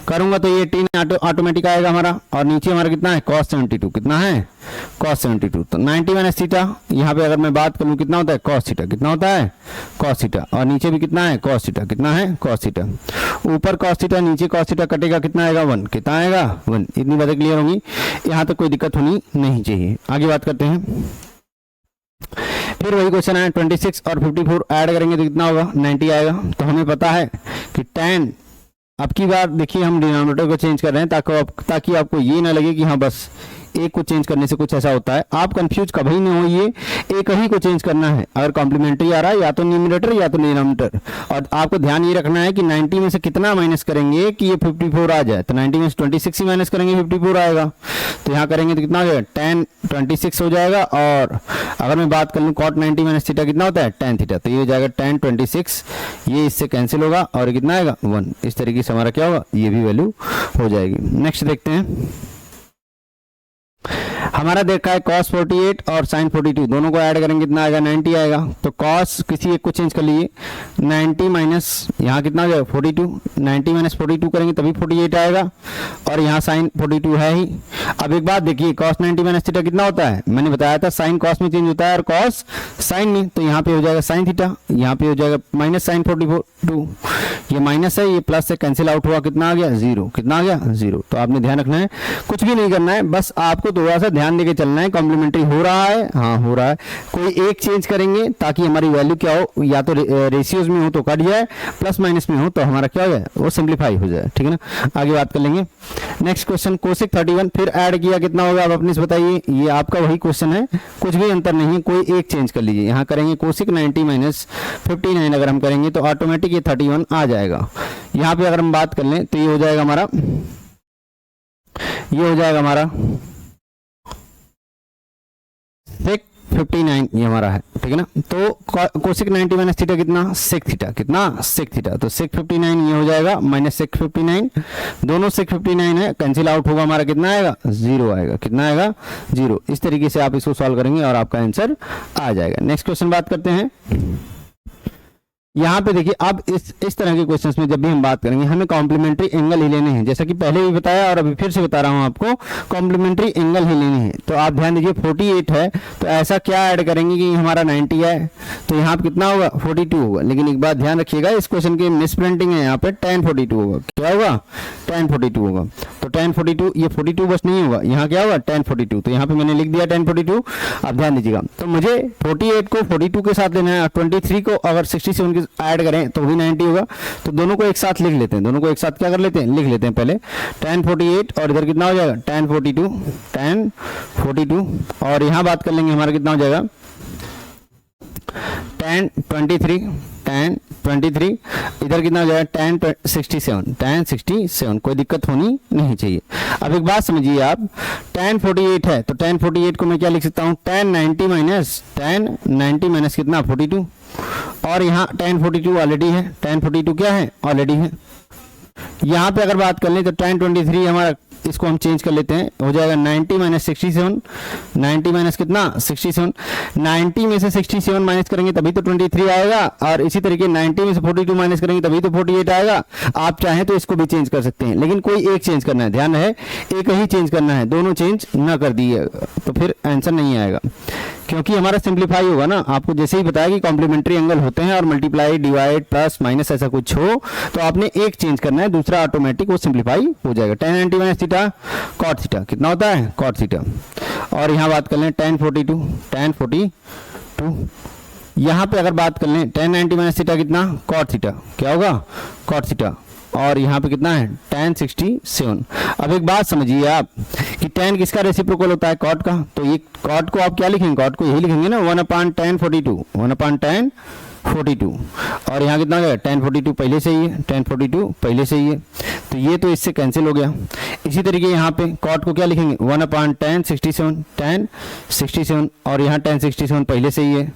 करूंगा तो ये 18 ऑटोमेटिक आएगा हमारा, और नीचे हमारा कितना है cos 72, कितना है cos 72। तो 90 माइनस थीटा, यहाँ पे अगर मैं बात करूँ कितना होता है cos थीटा, कितना होता है cos थीटा, और नीचे भी कितना है cos थीटा, कितना है cos थीटा। ऊपर cos थीटा नीचे cos थीटा कटेगा, कितना आएगा 1, कितना आएगा 1। इतनी बातें क्लियर होंगी, यहाँ तक कोई दिक्कत होनी नहीं चाहिए। आगे बात करते हैं। फिर वही क्वेश्चन है 26 और 54 ऐड करेंगे तो कितना होगा 90 आएगा। तो हमें पता है कि tan, अब की बार देखिए हम डिनोमिनेटर को चेंज कर रहे हैं ताकि आपको ये ना लगे कि हाँ बस एक को चेंज करने से कुछ ऐसा होता है। आप कंफ्यूज कभी नहीं होइए, एक ही को चेंज करना है। अगर कॉम्प्लीमेंट्री आ रहा है या तो न्यूमरेटर या तो डिनोमिनेटर, और आपको ध्यान ये रखना है कि 90 में से कितना माइनस करेंगे कि ये 54 आ जाए। तो 90 में से 26 ही माइनस करेंगे 54 आएगा। तो यहाँ करेंगे तो कितना हो जाएगा tan 26 हो जाएगा। और अगर मैं बात कर लूँ cot 90 माइनस थीटा कितना होता है tan थीटा, तो ये हो जाएगा tan 26, ये इससे कैंसिल होगा और कितना आएगा 1। इस तरीके से हमारा क्या होगा, ये भी वैल्यू हो जाएगी। नेक्स्ट देखते हैं। हमारा देखा है cos 48 और sin 42 दोनों को ऐड करेंगे कितना आएगा 90 आएगा। तो cos किसी एक को चेंज कर लीजिए, 90 माइनस यहाँ कितना हो जाएगा 42, 90 माइनस 42 करेंगे तभी 48 आएगा, और यहाँ sin 42 है ही। अब एक बात देखिए, cos 90 माइनस थीटा कितना होता है, मैंने बताया था sin cos में चेंज होता है और cos sin में। तो यहाँ पे हो जाएगा sin थीटा, यहाँ पे हो जाएगा माइनस sin 42, ये माइनस है ये प्लस से कैंसिल आउट हुआ, कितना आ गया 0, कितना आ गया 0। तो आपने ध्यान रखना है, कुछ भी नहीं करना है, बस आपको थोड़ा सा ध्यान देके चलना है। कॉम्प्लीमेंट्री हो रहा है, हाँ हो रहा है, कोई एक चेंज करेंगे ताकि हमारी वैल्यू क्या हो, या तो रेशियोज में हो तो कट जाए, प्लस माइनस में हो तो हमारा क्या हो जाए वो सिंप्लीफाई हो जाए, ठीक है ना। आगे बात कर लेंगे। नेक्स्ट क्वेश्चन कोसिक 31 फिर ऐड किया कितना होगा, आप अपने से बताइए। ये आपका वही क्वेश्चन है, कुछ भी अंतर नहीं है, कोई एक चेंज कर लीजिए। यहाँ करेंगे कोसिक 90 माइनस 59 अगर हम करेंगे तो ऑटोमेटिक ये 31 आ जाएगा। यहाँ पे अगर हम बात कर लें तो ये हो जाएगा हमारा, ये हो जाएगा हमारा sec 59 ये हमारा है, ठीक है ना। तो कोसेक 90 माइनस थीटा कितना, सेक थीटा, कितना सेक थीटा, तो सेक 59 ये हो जाएगा माइनस सेक 59, दोनों सेक 59 है, कैंसिल आउट होगा, हमारा कितना आएगा, 0 आएगा, कितना आएगा, 0। इस तरीके से आप इसको सॉल्व करेंगे और आपका आंसर आ जाएगा। नेक्स्ट क्वेश्चन बात करते हैं। यहाँ पे देखिए, अब इस तरह के क्वेश्चंस में जब भी हम बात करेंगे हमें कॉम्प्लीमेंट्री एंगल ही लेने हैं, जैसा कि पहले भी बताया और अभी फिर से बता रहा हूँ आपको, कॉम्प्लीमेंट्री एंगल ही लेने हैं। तो आप ध्यान दीजिए 48 है तो ऐसा क्या ऐड करेंगे कि हमारा 90 है, तो यहाँ पे कितना होगा, 42 होगा। लेकिन एक बात ध्यान रखिएगा, इस क्वेश्चन की मिस प्रिंटिंग है, यहाँ पे tan 42 होगा, क्या होगा, tan 42 होगा। तो tan 42, ये 42 बस नहीं होगा, यहाँ क्या होगा, tan 42, तो यहाँ पे मैंने लिख दिया tan 42। आप ध्यान दीजिएगा, तो मुझे 48 को 42 के साथ लेना है, 23 को अगर 67 के ऐड करें तो भी 90 होगा। तो दोनों को एक साथ लिख लेते हैं, दोनों को एक साथ क्या कर लेते हैं, लिख लेते हैं पहले tan 48 और इधर कितना हो जाएगा, tan 42 और यहाँ बात कर लेंगे हमारा कितना हो जाएगा, tan 23 इधर कितना हो जाएगा, tan 67, कोई दिक्कत होनी नहीं चाहिए। अब एक बात समझिए आप, tan 48 है तो tan 48 को मैं क्या लिख सकता हूँ, tan 90 माइनस कितना, 42, और यहाँ tan 42 ऑलरेडी है, tan 42 क्या है, ऑलरेडी है। यहाँ पे अगर बात कर लें तो tan 23 हमारा, इसको हम चेंज कर लेते हैं, हो जाएगा 90 माइनस 67, 90 माइनस कितना, 67, 90 में से 67 माइनस करेंगे तभी तो 23 आएगा, और इसी तरीके 90 में से 42 माइनस करेंगे तभी तो 48 आएगा। आप चाहें तो इसको भी चेंज कर सकते हैं, लेकिन कोई एक चेंज करना है, ध्यान है एक ही चेंज करना है, दोनों चेंज ना कर दिए तो फिर आंसर नहीं आएगा, क्योंकि हमारा सिंप्लीफाई होगा ना। आपको जैसे ही बताया कि कॉम्प्लीमेंट्री एंगल होते हैं और मल्टीप्लाई, डिवाइड, प्लस, माइनस ऐसा कुछ हो तो आपने एक चेंज करना है, दूसरा ऑटोमेटिक वो सिंप्लीफाई हो जाएगा। tan 90 minus theta cot theta कितना होता है, कॉट थीटा। और यहाँ बात कर लें tan 42, यहाँ पे अगर बात कर लें tan 90 माइनस थीटा कितना, कॉट थीटा, क्या होगा, कॉट थीटा। और यहाँ पे कितना है, tan 67। अब एक बात समझिए आप कि tan किसका रेसिप्रोकल होता है, कॉट का। तो ये कॉट को आप क्या लिखेंगे, कॉट को यही लिखेंगे ना, 1/tan 42, और यहाँ कितना हो जाएगा, tan 42 पहले से ही है, tan 42 पहले से ही है, तो ये तो इससे कैंसिल हो गया। इसी तरीके यहाँ पे कॉट को क्या लिखेंगे, 1/tan 67, और यहाँ tan 67 पहले से ही है,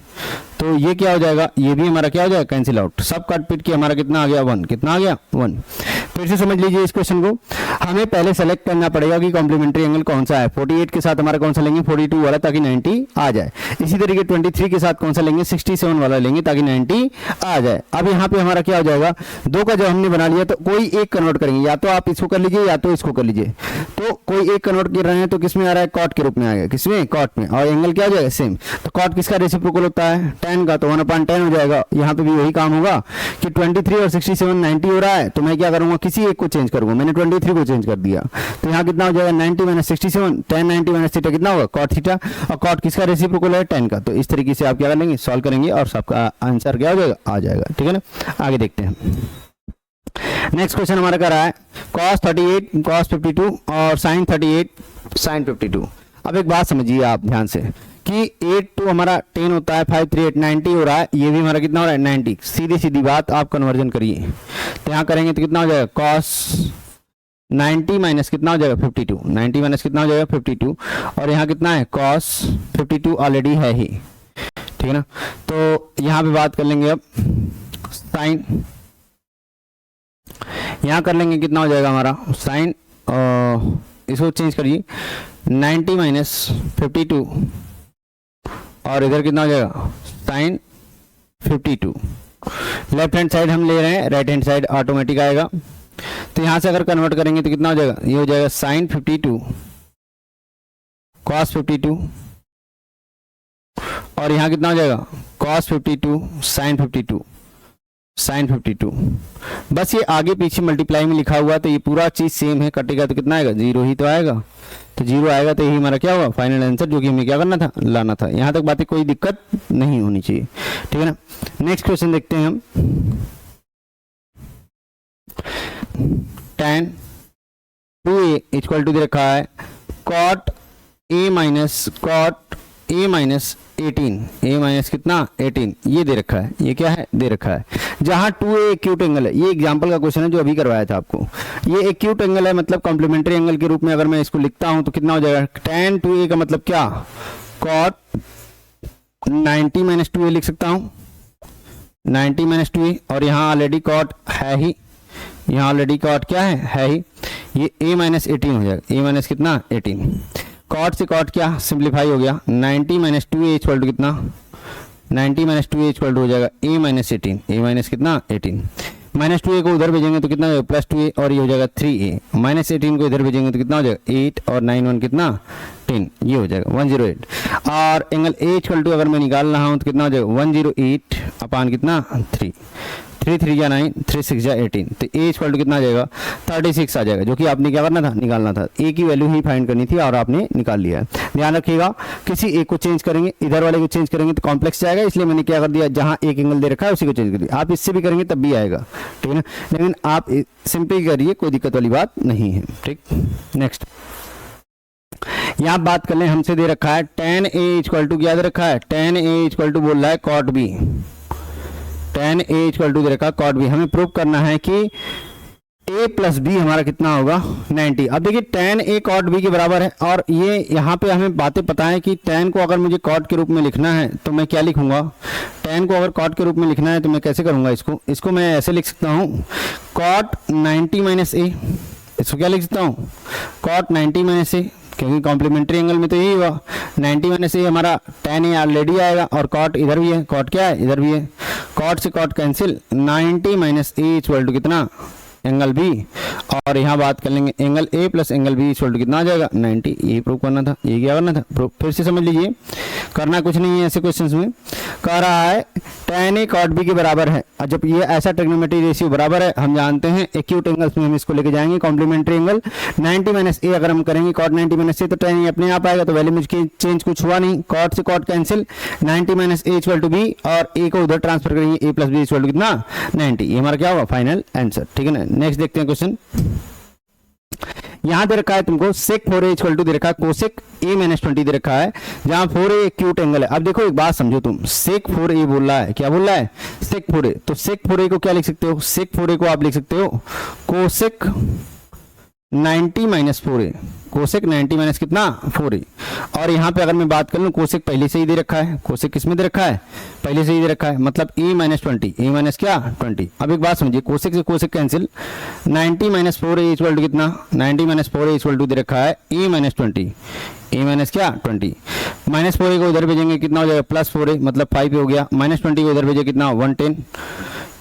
तो ये क्या हो जाएगा, ये भी हमारा क्या हो जाएगा, कैंसिल आउट। सब काट पीट के हमारा कितना आ गया, 1, कितना आ गया, 1। फिर से समझ लीजिए इस क्वेश्चन को, हमें पहले सेलेक्ट करना पड़ेगा कि कॉम्प्लीमेंट्री एंगल कौन सा है। 48 के साथ हमारा कौन सा लेंगे, 42 वाला, ताकि 90 आ जाए। इसी तरीके 23 के साथ कौन सा लेंगे, 67 वाला लेंगे ताकि 90 आ जाए। अब यहाँ पे हमारा क्या हो जाएगा, दो का जब हमने बना लिया तो कोई एक कन्वर्ट करेंगे, या तो आप इसको कर लीजिए या तो इसको कर लीजिए। तो कोई एक कन्वर्ट कर रहे हैं तो किसमें आ रहा है, कॉट के रूप में आ गया, किसमें, कॉट में। और एंगल क्या हो जाएगा, सेम। तो कॉट किसका रेसिप्रोकल होता है, tan का, तो 1/tan हो जाएगा। यहाँ पे भी वही काम होगा कि 23 और 67 90 हो रहा है, तो मैं क्या करूंगा, किसी एक को चेंज करूंगा। मैंने 23 को चेंज कर दिया, तो यहाँ कितना हो जाएगा, 90 माइनस 67, tan 90 माइनस थीटा कितना होगा, कॉट थीटा। और कॉट किसका रेसिप्रोकल है, tan का। तो इस तरीके से आप क्या करेंगे, सॉल्व करेंगे और सबका आंसर क्या हो जाएगा, आ जाएगा, ठीक है ना। आगे देखते हैं। नेक्स्ट क्वेश्चन हमारा कर रहा है cos 38, cos 52 और sin 38, sin 52। अब एक बात समझिए आप ध्यान से कि 8 to हमारा 10 होता है, 5 3 8 90 हो रहा है, ये भी हमारा कितना हो रहा है, 90। सीधी सीधी बात, आप कन्वर्जन करिए, तो यहाँ करेंगे तो कितना हो जाएगा, cos 90 माइनस कितना हो जाएगा, 52, 90 माइनस कितना हो जाएगा, 52, और यहाँ कितना है, cos 52 ऑलरेडी है ही, ठीक है ना। तो यहाँ पे बात कर लेंगे अब साइन, यहाँ कर लेंगे कितना हो जाएगा हमारा साइन, इसको चेंज करिए, 90 माइनस 52, और इधर कितना हो जाएगा, साइन 52। लेफ्ट हैंड साइड हम ले रहे हैं, राइट हैंड साइड ऑटोमेटिक आएगा। तो यहाँ से अगर कन्वर्ट करेंगे तो कितना हो जाएगा, ये हो जाएगा साइन 52 cos 52, और यहाँ कितना हो जाएगा, cos 52 sin 52। बस ये आगे पीछे मल्टीप्लाई में लिखा हुआ है, तो ये पूरा चीज सेम है, कटेगा तो कितना आएगा, 0 ही तो आएगा। तो 0 आएगा तो यही हमारा क्या होगा, फाइनल आंसर, जो कि हमें क्या करना था, लाना था। यहाँ तक बातें कोई दिक्कत नहीं होनी चाहिए, ठीक है ना। नेक्स्ट क्वेश्चन देखते हैं हम। tan 2a इक्वल टू दे रखा है cot a minus 18, a minus कितना, 18, ये दे रखा है, ये क्या है, दे रखा है। जहां 2a एक्यूट एंगल है, ये एग्जांपल का क्वेश्चन है जो अभी करवाया था आपको। ये एक्यूट एंगल है, मतलब कॉम्प्लीमेंट्री एंगल के रूप में अगर मैं इसको लिखता हूं तो कितना हो जाएगा, tan 2a का मतलब क्या, cot 90 माइनस 2a लिख सकता हूँ, 90 माइनस 2a, और यहाँ ऑलरेडी कॉट है ही, यहाँ ऑलरेडी कॉट क्या है ही, ये a माइनस 18 हो जाएगा, a माइनस कितना 18, कॉट से कॉट क्या सिंप्लीफाई हो गया, 90 माइनस 2a इक्वल टू कितना, 90 माइनस 2a इक्वल टू हो जाएगा a माइनस 18, a माइनस कितना 18, माइनस 2a को उधर भेजेंगे तो कितना हो जाएगा प्लस 2a, और ये हो जाएगा 3a, माइनस 18 को इधर भेजेंगे तो कितना हो जाएगा 8, और 9 1 कितना 10, ये हो जाएगा 108, और एंगल a इक्वल टू अगर मैं निकाल रहा हूँ तो कितना हो जाएगा 108 अपान कितना 3, 3 3 या 9, 3 6 या 18, तो a इक्वल टू कितना आ जाएगा 36 आ जाएगा, जो कि आपने क्या करना था निकालना था, a की वैल्यू ही फाइंड करनी थी और आपने निकाल लिया है। ध्यान रखिएगा किसी एक को चेंज करेंगे, इधर वाले को चेंज करेंगे तो कॉम्प्लेक्स जाएगा, इसलिए मैंने क्या कर दिया, जहां एक एंगल दे रखा है उसी को चेंज कर दिया, आप इससे भी करेंगे तब भी आएगा, ठीक है ना, लेकिन आप सिंपली करिए, कोई दिक्कत वाली बात नहीं है। ठीक, नेक्स्ट यहाँ बात कर लें, हमसे दे रखा है tan a इक्वल टू क्या दे रखा है, tan a इक्वल टू बोल रहा है cot b, tan a equal to दे रखा है cot b, हमें प्रूव करना है कि a प्लस b हमारा कितना होगा 90। अब देखिए tan a cot b के बराबर है, और ये यहाँ पे हमें बातें पता है कि tan को अगर मुझे cot के रूप में लिखना है तो मैं क्या लिखूंगा, tan को अगर cot के रूप में लिखना है तो मैं कैसे करूंगा, इसको मैं ऐसे लिख सकता हूँ cot 90 माइनस a, इसको क्या लिख सकता हूँ cot 90 माइनस a, क्योंकि कॉम्प्लीमेंट्री एंगल में तो यही हुआ 90 माइनस ए, हमारा tan ए ऑलरेडी आएगा, और कॉट इधर भी है, कॉट क्या है इधर भी है, कॉट से cot cancel, 90 minus A equal to कितना एंगल बी, और यहाँ बात कर लेंगे angle A plus angle B equal to कितना आ जाएगा 90, ये प्रूव करना था, ये क्या करना था प्रूव। फिर से समझ लीजिए, करना कुछ नहीं है ऐसे क्वेश्चंस में, कह रहा है tan ए cot b के बराबर है, और जब ये ऐसा ट्रिग्नोमेट्री रेशियो बराबर है, हम जानते हैं एक्यूट एंगल्स में हम इसको लेके जाएंगे कॉम्प्लीमेंट्री एंगल, 90 माइनस ए अगर हम करेंगे cot 90 माइनस ए तो tan ए अपने आप आएगा, तो वैल्यू मुझे चेंज कुछ हुआ नहीं, cot से cot cancel, 90 minus A equal to B, और ए को उधर ट्रांसफर करेंगे, A plus B equal to कितना 90, ये हमारा क्या होगा फाइनल आंसर। ठीक है ना, नेक्स्ट देखते हैं क्वेश्चन। यहां दे रखा है तुमको sec 4a इक्वल टू दे रखा है cosec a माइनस 20 दे रखा है, जहां 4a एक्यूट एंगल है। अब देखो एक बात समझो, तुम sec 4a बोल रहा है, क्या बोल रहा है sec 4a, तो sec 4a को क्या लिख सकते हो, sec 4a को आप लिख सकते हो cosec 90 minus 4a, cosec 90 minus कितना 4a, और यहाँ पे अगर मैं बात कर लूँ कोसेक पहले से ही दे रखा है, कोसेक किसमें दे रखा है पहले से ही दे रखा है, मतलब a माइनस 20, a माइनस क्या 20। अब एक बात समझिए, कोसेक से cosec cancel, 90 minus 4a equal to कितना, 90 माइनस 4a इक्वल टू दे रखा है a माइनस 20, a माइनस क्या 20, माइनस 4a को उधर भेजेंगे कितना हो जाएगा प्लस 4a, मतलब 5 हो गया, माइनस 20 को उधर भेजे कितना 110,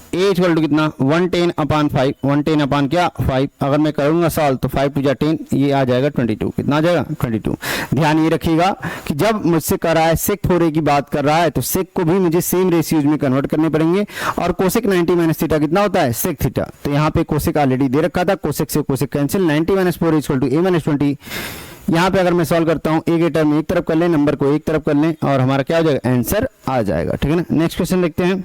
a इक्वल टू कितना 110 अपान 5, 110 अपान क्या 5, अगर मैं करूंगा सॉल्व तो 5 टू जा 10, ये आ जाएगा 22, कितना आ जाएगा 22। ध्यान ये रखिएगा कि जब मुझसे कर रहा है sec 4a की बात कर रहा है तो sec को भी मुझे सेम रेशियोज में कन्वर्ट करने पड़ेंगे, और कोसेक 90 माइनस थीटा कितना होता है sec थीटा, तो यहाँ पे कोसेक ऑलरेडी दे रखा था, कोसेक से cosec cancel, 90 minus 4 equal to a minus 20। यहाँ पे अगर मैं सॉल्व करता हूँ a के टर्म एक तरफ कर लें, नंबर को एक तरफ कर लें, और हमारा क्या हो जाएगा आंसर आ जाएगा। ठीक है ना, नेक्स्ट क्वेश्चन देखते हैं।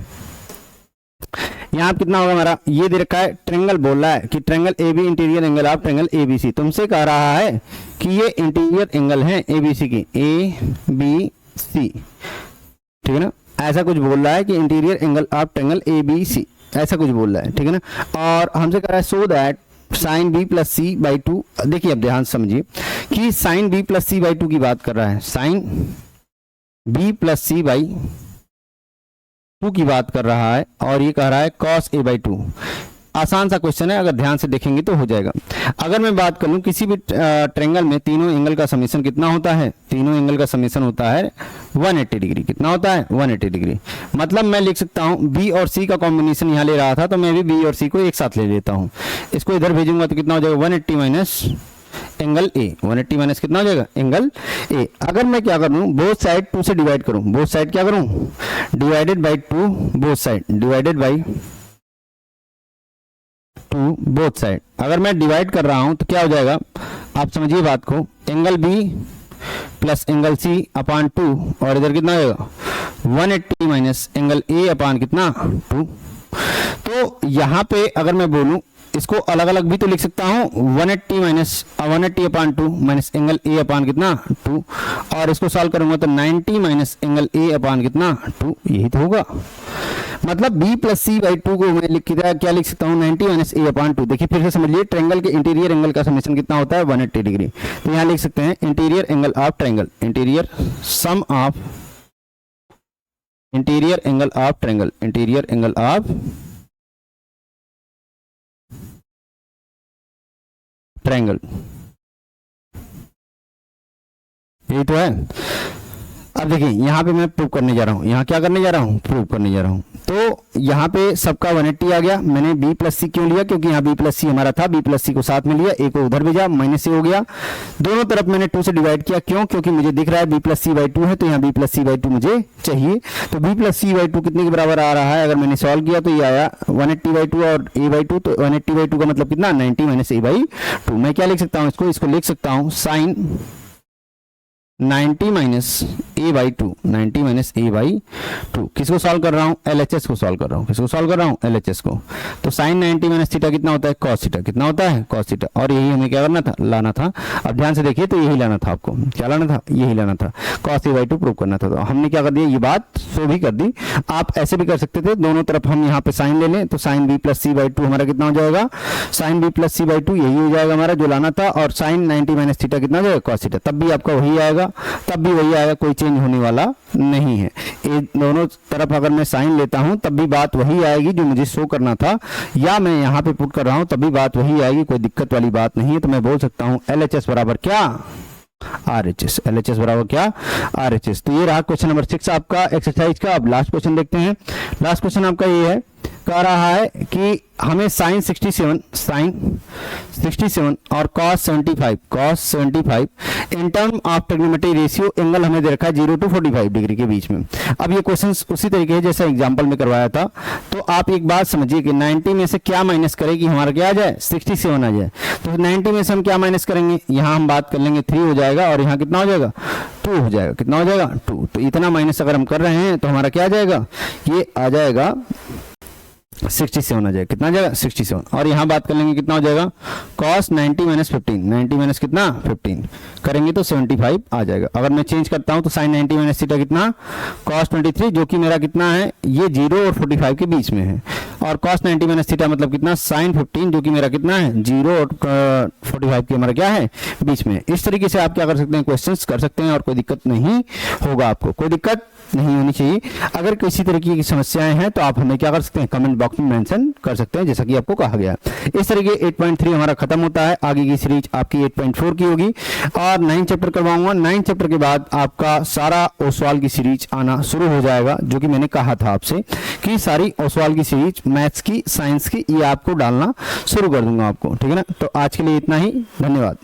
यहाँ कितना होगा हमारा, ये दे रखा है ट्रेंगल, बोल रहा है कि triangle A B interior angle of triangle A B C, तुमसे कह रहा है कि ये इंटीरियर एंगल है ए बी सी की, ए बी सी, ठीक है ना, ऐसा कुछ बोल रहा है कि interior angle of triangle A B C, ऐसा कुछ बोल रहा है। ठीक है ना, और हमसे कह रहा है so that sine B plus C by 2, देखिए अब ध्यान समझिए कि sine B plus C by 2 की बात कर रहा है, sine B plus C by 2 की बात कर रहा है, और ये कह रहा है cos a बाई 2। आसान सा क्वेश्चन है, अगर ध्यान से देखेंगे तो हो जाएगा। अगर मैं बात करूं किसी भी ट्रेंगल में तीनों एंगल का समीशन कितना होता है, तीनों एंगल का समीशन होता है 180 डिग्री, कितना होता है 180 डिग्री, मतलब मैं लिख सकता हूं बी और सी का कॉम्बिनेशन यहाँ ले रहा था तो मैं भी बी और सी को एक साथ ले लेता हूं, इसको इधर भेजूंगा तो कितना हो जाएगा 180 माइनस एंगल ए, 180 माइनस कितना हो जाएगा एंगल ए। अगर मैं क्या करूं बोथ साइड 2 से डिवाइड करूं, बोथ साइड क्या करूं divided by 2, both side divided by 2 both side, अगर मैं डिवाइड कर रहा हूं तो क्या हो जाएगा आप समझिए बात को, angle B plus angle C upon 2, और इधर कितना होगा 180 माइनस एंगल ए अपान कितना 2। तो यहां पे अगर मैं बोलूं इसको अलग अलग भी तो लिख सकता हूं, 180 minus 180 upon 2 minus angle A upon कितना 2, और इसको सॉल्व करूंगा तो 90 माइनस एंगल ए अपान कितना 2, यही तो होगा। मतलब b प्लस सी बाई 2 को मैं क्या लिख सकता हूं 90 माइनस ए अपान 2। देखिए फिर से समझिए, ट्रेंगल के इंटीरियर एंगल का समीशन कितना होता है 180 डिग्री, तो यहां लिख सकते हैं interior angle of triangle, interior sum of interior angle of triangle, interior angle of triangle, यही तो है। अब देखिए यहाँ पे मैं प्रूव करने जा रहा हूँ, यहाँ क्या करने जा रहा हूँ, प्रूव करने जा रहा हूँ। तो यहाँ पे सबका 180 आ गया। मैंने b प्लस सी क्यों लिया, क्योंकि यहाँ b प्लस सी हमारा था, b प्लस सी को साथ में लिया, a को उधर भेजा, माइनस से हो गया। दोनों तरफ मैंने 2 से डिवाइड किया, क्यों, क्योंकि मुझे दिख रहा है b प्लस सी बाई 2 है, तो यहाँ b प्लस सी बाई 2 मुझे चाहिए। तो b प्लस सी बाई 2 कितने के बराबर आ रहा है, अगर मैंने सॉल्व किया तो ये आया 180 बाई 2 और a बाई 2, तो 180 बाई 2 का मतलब कितना, 90 माइनस a बाई 2। मैं क्या लिख सकता हूँ, इसको लिख सकता हूँ sine 90 minus A by 2, 90 minus A by 2। किसको सॉल्व कर रहा हूँ, एलएचएस को सॉल्व कर रहा हूँ। किसको सॉल्व कर रहा हूँ, एलएचएस को। तो साइन 90 माइनस थीटा कितना होता है, कॉस थीटा। कितना होता है, कॉस थीटा। और यही हमें क्या करना था, लाना था। अब ध्यान से देखिए, तो यही लाना था आपको। क्या लाना था, यही लाना था, कॉस ए बाई 2 प्रूव करना था। तो हमने क्या कर दिया, ये बात सो भी कर दी। आप ऐसे भी कर सकते थे, दोनों तरफ हम यहाँ पे साइन ले लें, तो sine B plus C by 2 हमारा कितना हो जाएगा, sine B plus C by 2 यही हो जाएगा हमारा जो लाना था। और साइन 90 माइनस थीटा कितना हो जाएगा, कॉस थीटा। तब भी आपका वही आएगा, तब भी वही आएगा, कोई चेंज होने वाला नहीं है। ये दोनों तरफ अगर मैं साइन लेता हूं तब भी बात वही आएगी जो मुझे शो करना था, या मैं यहां पे पुट कर रहा हूं तब भी बात वही आएगी, कोई दिक्कत वाली बात नहीं है। तो मैं बोल सकता हूं LHS बराबर क्या, RHS। LHS बराबर क्या, RHS। तो ये रहा क्वेश्चन नंबर 6 आपका एक्सरसाइज का। अब लास्ट क्वेश्चन देखते हैं। लास्ट क्वेश्चन आपका ये है, कह रहा है कि हमें साइन 67 और cos 75 in term of trigonometry ratio, angle हमें दे रखा है 0 to 45 डिग्री के बीच में। अब ये क्वेश्चन उसी तरीके है जैसा एग्जांपल में करवाया था। तो आप एक बात समझिए कि 90 में से क्या माइनस करें कि हमारा क्या आ जाए, 67 आ जाए। तो 90 में से हम क्या माइनस करेंगे, यहाँ हम बात कर लेंगे 3 हो जाएगा, और यहाँ कितना हो जाएगा, 2 हो जाएगा। कितना हो जाएगा, 2। तो इतना माइनस अगर हम कर रहे हैं तो हमारा क्या आ जाएगा, ये आ जाएगा 67 आ जाएगा। कितना आ जाएगा, 67। और यहाँ बात कर लेंगे कितना हो जाएगा, cos 90 माइनस 15, 90 माइनस कितना, 15 करेंगे तो 75 आ जाएगा। अगर मैं चेंज करता हूँ तो sin 90 माइनस थीटा कितना, cos 23, जो कि मेरा कितना है, ये 0 और 45 के बीच में है। और cos 90 माइनस थीटा मतलब कितना, sin 15, जो कि मेरा कितना है, 0 और 45 के हमारा क्या है, बीच में। इस तरीके से आप क्या कर सकते हैं, क्वेश्चंस कर सकते हैं, और कोई दिक्कत नहीं होगा, आपको कोई दिक्कत नहीं होनी चाहिए। अगर किसी तरीके की समस्याएं हैं तो आप हमें क्या कर सकते हैं, कमेंट बॉक्स में मेंशन कर सकते हैं, जैसा कि आपको कहा गया। इस तरीके 8.3 हमारा खत्म होता है। आगे की सीरीज आपकी 8.4 की होगी, और 9 चैप्टर करवाऊंगा। 9 चैप्टर के बाद आपका सारा ओसवाल की सीरीज आना शुरू हो जाएगा, जो कि मैंने कहा था आपसे कि सारी ओसवाल की सीरीज मैथ्स की, साइंस की, ये आपको डालना शुरू कर दूंगा आपको, ठीक है ना। तो आज के लिए इतना ही, धन्यवाद।